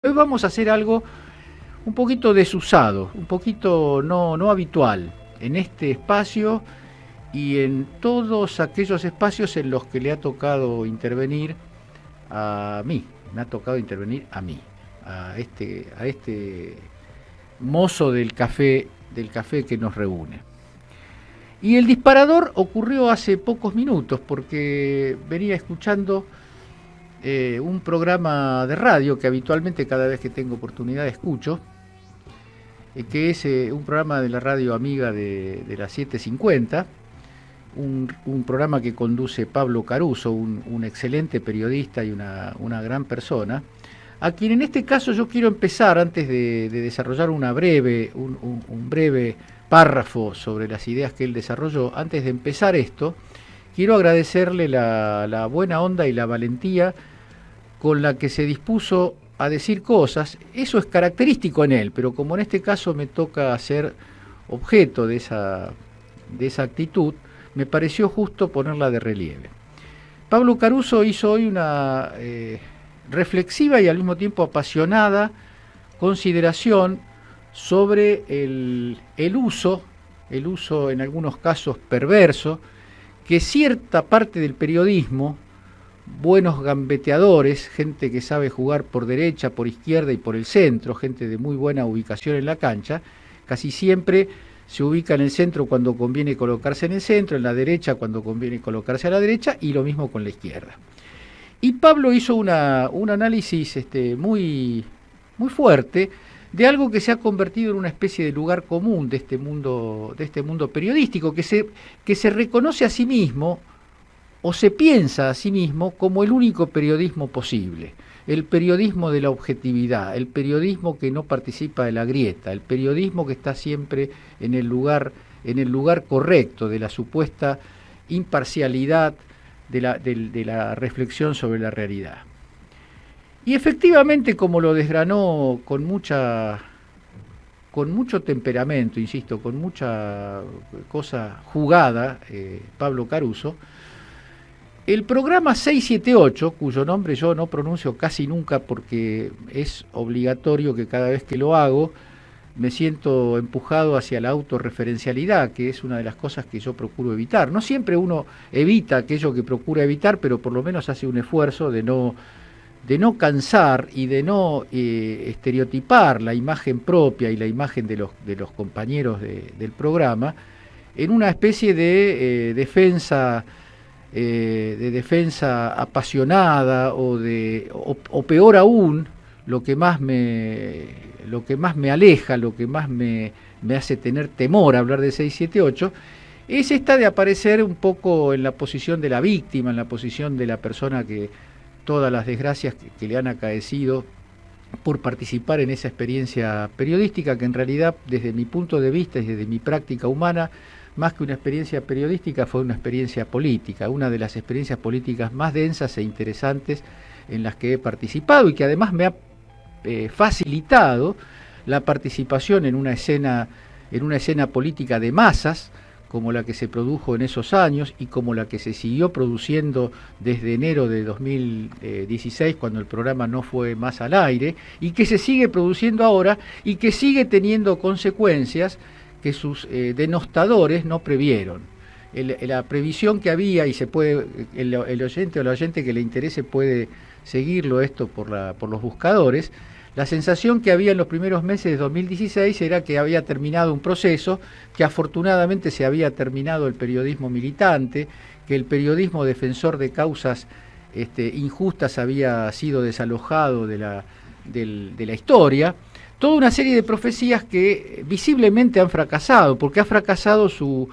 Hoy vamos a hacer algo un poquito desusado, un poquito no habitual en este espacio y en todos aquellos espacios en los que le ha tocado intervenir a mí, me ha tocado intervenir a mí, a este mozo del café que nos reúne. Y el disparador ocurrió hace pocos minutos porque venía escuchando un programa de radio que habitualmente cada vez que tengo oportunidad escucho, que es un programa de la radio amiga de las 7:50, un programa que conduce Pablo Caruso, un excelente periodista y una gran persona, a quien en este caso yo quiero empezar, antes de desarrollar un breve párrafo sobre las ideas que él desarrolló. Antes de empezar esto, quiero agradecerle la buena onda y la valentía con la que se dispuso a decir cosas. Eso es característico en él, pero como en este caso me toca ser objeto de esa actitud, me pareció justo ponerla de relieve. Pablo Caruso hizo hoy una reflexiva y al mismo tiempo apasionada consideración sobre el uso en algunos casos perverso, que cierta parte del periodismo, buenos gambeteadores, gente que sabe jugar por derecha, por izquierda y por el centro, gente de muy buena ubicación en la cancha, casi siempre se ubica en el centro cuando conviene colocarse en el centro, en la derecha cuando conviene colocarse a la derecha, y lo mismo con la izquierda. Y Pablo hizo un análisis muy fuerte de algo que se ha convertido en una especie de lugar común de este mundo periodístico, que se reconoce a sí mismo o se piensa a sí mismo como el único periodismo posible, el periodismo de la objetividad, el periodismo que no participa de la grieta, el periodismo que está siempre en el lugar correcto de la supuesta imparcialidad de la reflexión sobre la realidad. Y efectivamente, como lo desgranó con mucho temperamento, insisto, con mucha cosa jugada, Pablo Caruso, el programa 678, cuyo nombre yo no pronuncio casi nunca porque es obligatorio que cada vez que lo hago me siento empujado hacia la autorreferencialidad, que es una de las cosas que yo procuro evitar. No siempre uno evita aquello que procura evitar, pero por lo menos hace un esfuerzo de no cansar y de no estereotipar la imagen propia y la imagen de los compañeros del programa en una especie de defensa apasionada o peor aún, lo que más me aleja, lo que más me hace tener temor a hablar de 678, es esta de aparecer un poco en la posición de la víctima, en la posición de la persona que todas las desgracias que le han acaecido por participar en esa experiencia periodística, que en realidad desde mi punto de vista y desde mi práctica humana, más que una experiencia periodística, fue una experiencia política, una de las experiencias políticas más densas e interesantes en las que he participado y que además me ha facilitado la participación en una escena política de masas, como la que se produjo en esos años y como la que se siguió produciendo desde enero de 2016, cuando el programa no fue más al aire, y que se sigue produciendo ahora y que sigue teniendo consecuencias que sus denostadores no previeron. La previsión que había, y el oyente o la oyente que le interese puede seguirlo esto por los buscadores, la sensación que había en los primeros meses de 2016 era que había terminado un proceso, que afortunadamente se había terminado el periodismo militante, que el periodismo defensor de causas injustas había sido desalojado de la historia. Toda una serie de profecías que visiblemente han fracasado, porque ha fracasado su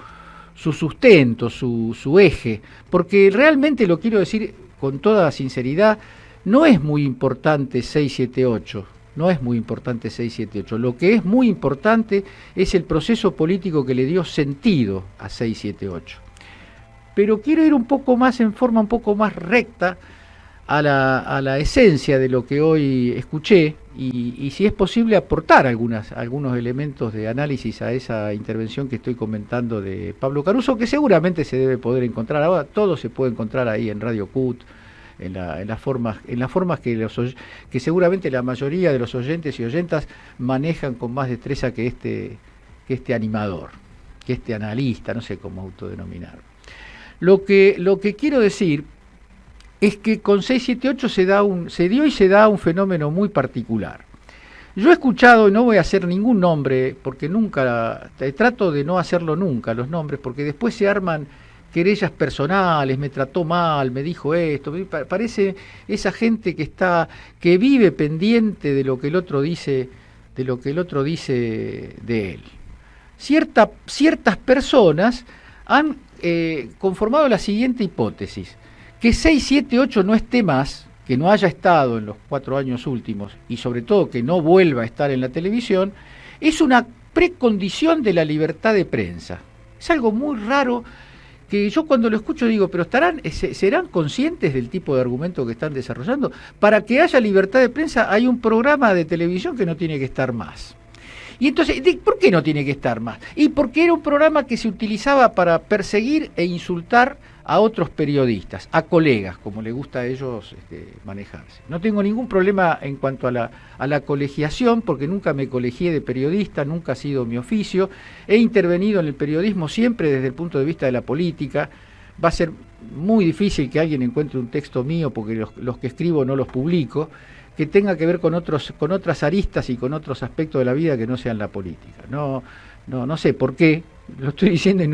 sustento, su eje, porque realmente, lo quiero decir con toda sinceridad, no es muy importante 678, no es muy importante 678. Lo que es muy importante es el proceso político que le dio sentido a 678. Pero quiero ir un poco más, en forma un poco más recta, a la esencia de lo que hoy escuché y si es posible aportar algunos elementos de análisis a esa intervención que estoy comentando de Pablo Caruso, que seguramente se debe poder encontrar. Ahora todo se puede encontrar ahí en Radio CUT, en las formas que seguramente la mayoría de los oyentes y oyentas manejan con más destreza que este animador, que este analista, no sé cómo autodenominar. Lo que quiero decir es que con 678 se dio y se da un fenómeno muy particular. Yo he escuchado, y no voy a hacer ningún nombre, porque nunca, trato de no hacerlo nunca, los nombres, porque después se arman querellas personales, me trató mal, me dijo esto, parece esa gente que vive pendiente de lo que el otro dice, de él. Ciertas personas han conformado la siguiente hipótesis: que 678 no esté más, que no haya estado en los 4 años últimos, y sobre todo que no vuelva a estar en la televisión, es una precondición de la libertad de prensa. Es algo muy raro, que yo cuando lo escucho digo, pero ¿serán conscientes del tipo de argumento que están desarrollando? Para que haya libertad de prensa hay un programa de televisión que no tiene que estar más. Y entonces, ¿por qué no tiene que estar más? Y porque era un programa que se utilizaba para perseguir e insultar a otros periodistas, a colegas, como le gusta a ellos manejarse. No tengo ningún problema en cuanto a la colegiación, porque nunca me colegié de periodista, nunca ha sido mi oficio. He intervenido en el periodismo siempre desde el punto de vista de la política. Va a ser muy difícil que alguien encuentre un texto mío, porque los que escribo no los publico, que tenga que ver con otras aristas y con otros aspectos de la vida que no sean la política. No sé por qué, lo estoy diciendo y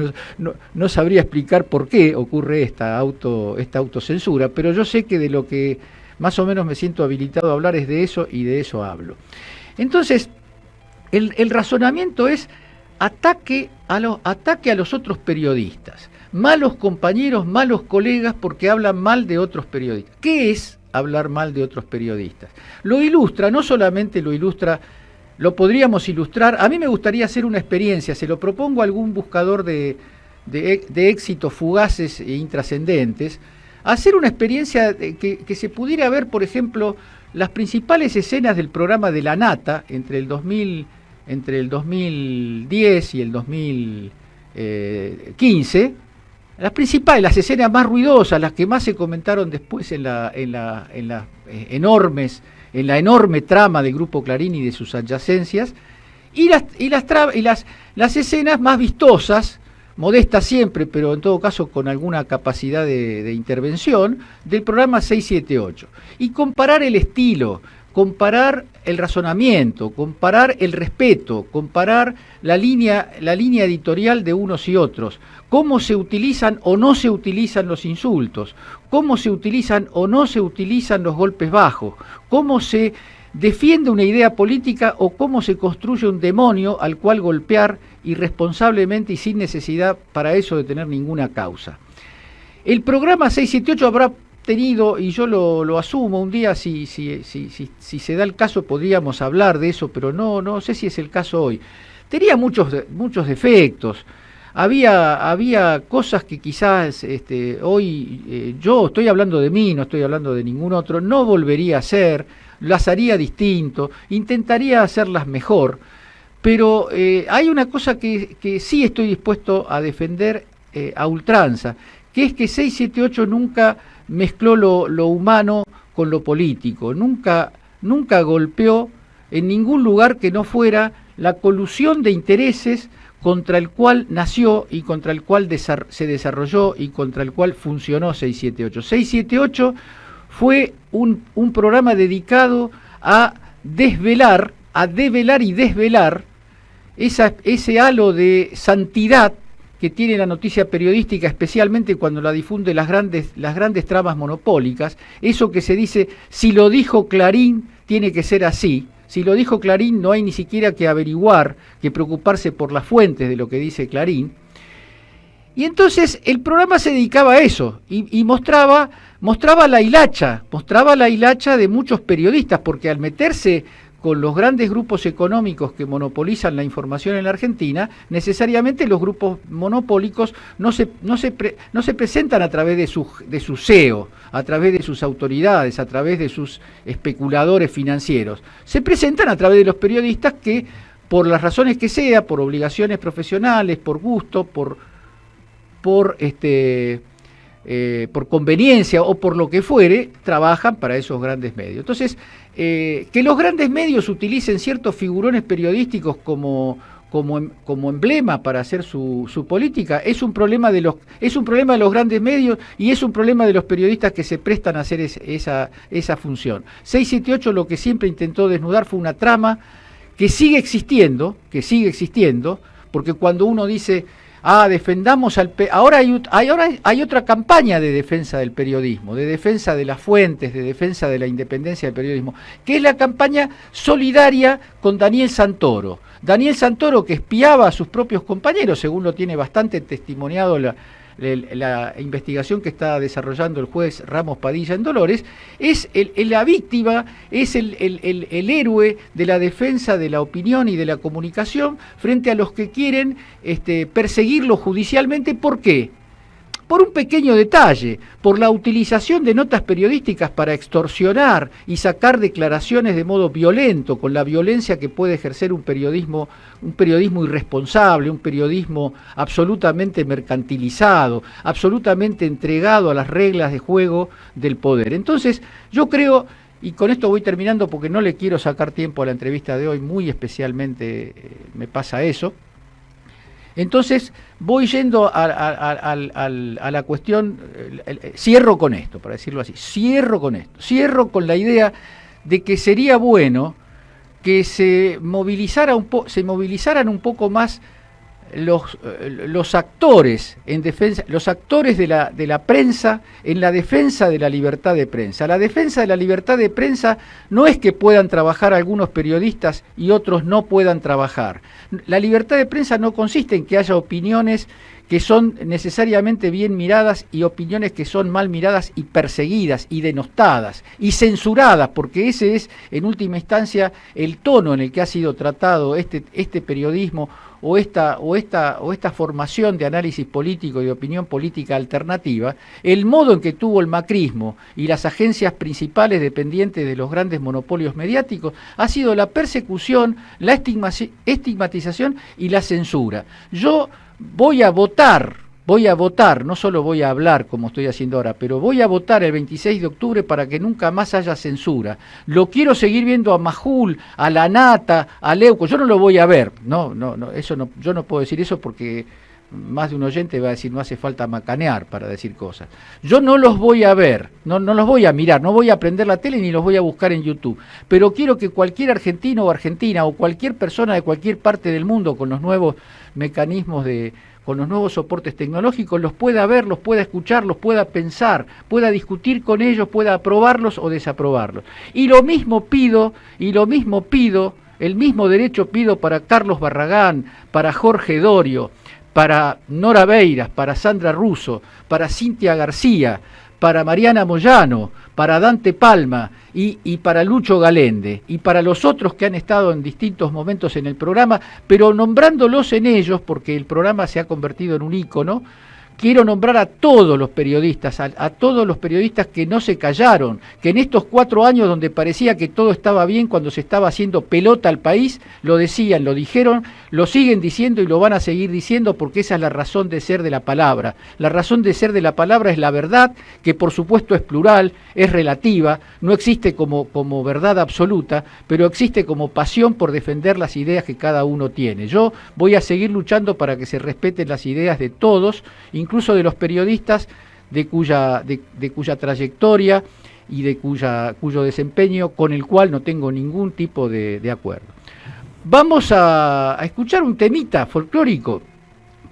no sabría explicar por qué ocurre esta autocensura, pero yo sé que de lo que más o menos me siento habilitado a hablar es de eso, y de eso hablo. Entonces, el razonamiento es ataque a los otros periodistas, malos compañeros, malos colegas, porque hablan mal de otros periodistas. ¿Qué es hablar mal de otros periodistas? Lo ilustra, no solamente lo ilustra, lo podríamos ilustrar. A mí me gustaría hacer una experiencia, se lo propongo a algún buscador de éxitos fugaces e intrascendentes, hacer una experiencia que se pudiera ver, por ejemplo, las principales escenas del programa de La Nata entre el 2010 y el 2015, las principales, las escenas más ruidosas, las que más se comentaron después en la enorme trama del Grupo Clarín y de sus adyacencias, y las escenas más vistosas, modestas siempre, pero en todo caso con alguna capacidad de intervención, del programa 678. Y comparar el estilo, comparar el razonamiento, comparar el respeto, comparar la línea editorial de unos y otros, cómo se utilizan o no se utilizan los insultos, cómo se utilizan o no se utilizan los golpes bajos, cómo se defiende una idea política o cómo se construye un demonio al cual golpear irresponsablemente y sin necesidad para eso de tener ninguna causa. El programa 678 habrá tenido, y yo lo asumo, un día si se da el caso podríamos hablar de eso, pero no sé si es el caso hoy. Tenía muchos defectos. Había cosas que quizás hoy, yo estoy hablando de mí, no estoy hablando de ningún otro, no volvería a hacer, las haría distinto, intentaría hacerlas mejor, pero hay una cosa que sí estoy dispuesto a defender a ultranza, que es que 678 nunca mezcló lo humano con lo político, nunca golpeó en ningún lugar que no fuera la colusión de intereses contra el cual nació y contra el cual se desarrolló y contra el cual funcionó 678. 678 fue un programa dedicado a develar y desvelar ese halo de santidad que tiene la noticia periodística, especialmente cuando la difunde las grandes tramas monopólicas, eso que se dice, si lo dijo Clarín, tiene que ser así. Si lo dijo Clarín, no hay ni siquiera que averiguar, que preocuparse por las fuentes de lo que dice Clarín. Y entonces el programa se dedicaba a eso y mostraba la hilacha de muchos periodistas, porque al meterse con los grandes grupos económicos que monopolizan la información en la Argentina, necesariamente los grupos monopólicos no se presentan a través de su CEO, a través de sus autoridades, a través de sus especuladores financieros. Se presentan a través de los periodistas que, por las razones que sea, por obligaciones profesionales, por gusto, por por conveniencia o por lo que fuere, trabajan para esos grandes medios. Entonces, que los grandes medios utilicen ciertos figurones periodísticos como emblema para hacer su política es un problema de los grandes medios y es un problema de los periodistas que se prestan a hacer esa función. 678 lo que siempre intentó desnudar fue una trama que sigue existiendo, porque cuando uno dice defendamos ahora hay otra campaña de defensa del periodismo, de defensa de las fuentes, de defensa de la independencia del periodismo, que es la campaña solidaria con Daniel Santoro. Daniel Santoro, que espiaba a sus propios compañeros, según lo tiene bastante testimoniado la investigación que está desarrollando el juez Ramos Padilla en Dolores, es la víctima, es el héroe de la defensa de la opinión y de la comunicación frente a los que quieren perseguirlo judicialmente. ¿Por qué? Por un pequeño detalle, por la utilización de notas periodísticas para extorsionar y sacar declaraciones de modo violento, con la violencia que puede ejercer un periodismo irresponsable, un periodismo absolutamente mercantilizado, absolutamente entregado a las reglas de juego del poder. Entonces, yo creo, y con esto voy terminando porque no le quiero sacar tiempo a la entrevista de hoy, muy especialmente me pasa eso. Entonces voy yendo a la cuestión, cierro con esto, para decirlo así, cierro con la idea de que sería bueno que se movilizaran un poco más los actores en defensa, los actores de la prensa en la defensa de la libertad de prensa. La defensa de la libertad de prensa no es que puedan trabajar algunos periodistas y otros no puedan trabajar. La libertad de prensa no consiste en que haya opiniones que son necesariamente bien miradas y opiniones que son mal miradas y perseguidas y denostadas y censuradas, porque ese es en última instancia el tono en el que ha sido tratado este periodismo o esta formación de análisis político y de opinión política alternativa. El modo en que tuvo el macrismo y las agencias principales dependientes de los grandes monopolios mediáticos ha sido la persecución, la estigmatización y la censura. Yo voy a votar, no solo voy a hablar como estoy haciendo ahora, pero voy a votar el 26 de octubre para que nunca más haya censura. Lo quiero seguir viendo a Majul, a La Nata, a Leuco. Yo no lo voy a ver, yo no puedo decir eso porque más de un oyente va a decir no hace falta macanear para decir cosas. Yo no los voy a ver, no los voy a mirar, no voy a prender la tele ni los voy a buscar en YouTube, pero quiero que cualquier argentino o argentina o cualquier persona de cualquier parte del mundo con los nuevos mecanismos con los nuevos soportes tecnológicos los pueda ver, los pueda escuchar, los pueda pensar, pueda discutir con ellos, pueda aprobarlos o desaprobarlos. Y lo mismo pido, el mismo derecho pido para Carlos Barragán, para Jorge Dorio, para Nora Beiras, para Sandra Russo, para Cintia García, para Mariana Moyano, para Dante Palma y para Lucho Galende, y para los otros que han estado en distintos momentos en el programa, pero nombrándolos en ellos, porque el programa se ha convertido en un ícono. Quiero nombrar a todos los periodistas, a todos los periodistas que no se callaron, que en estos 4 años donde parecía que todo estaba bien cuando se estaba haciendo pelota al país, lo decían, lo dijeron, lo siguen diciendo y lo van a seguir diciendo porque esa es la razón de ser de la palabra. La razón de ser de la palabra es la verdad, que por supuesto es plural, es relativa, no existe como verdad absoluta, pero existe como pasión por defender las ideas que cada uno tiene. Yo voy a seguir luchando para que se respeten las ideas de todos, incluso de los periodistas de cuya trayectoria y de cuyo desempeño con el cual no tengo ningún tipo de acuerdo. Vamos a escuchar un temita folclórico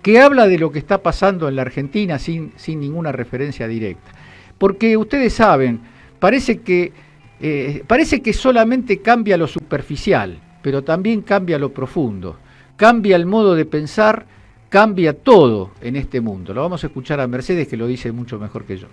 que habla de lo que está pasando en la Argentina sin ninguna referencia directa. Porque ustedes saben, parece que solamente cambia lo superficial, pero también cambia lo profundo, cambia el modo de pensar, cambia todo en este mundo. Lo vamos a escuchar a Mercedes, que lo dice mucho mejor que yo.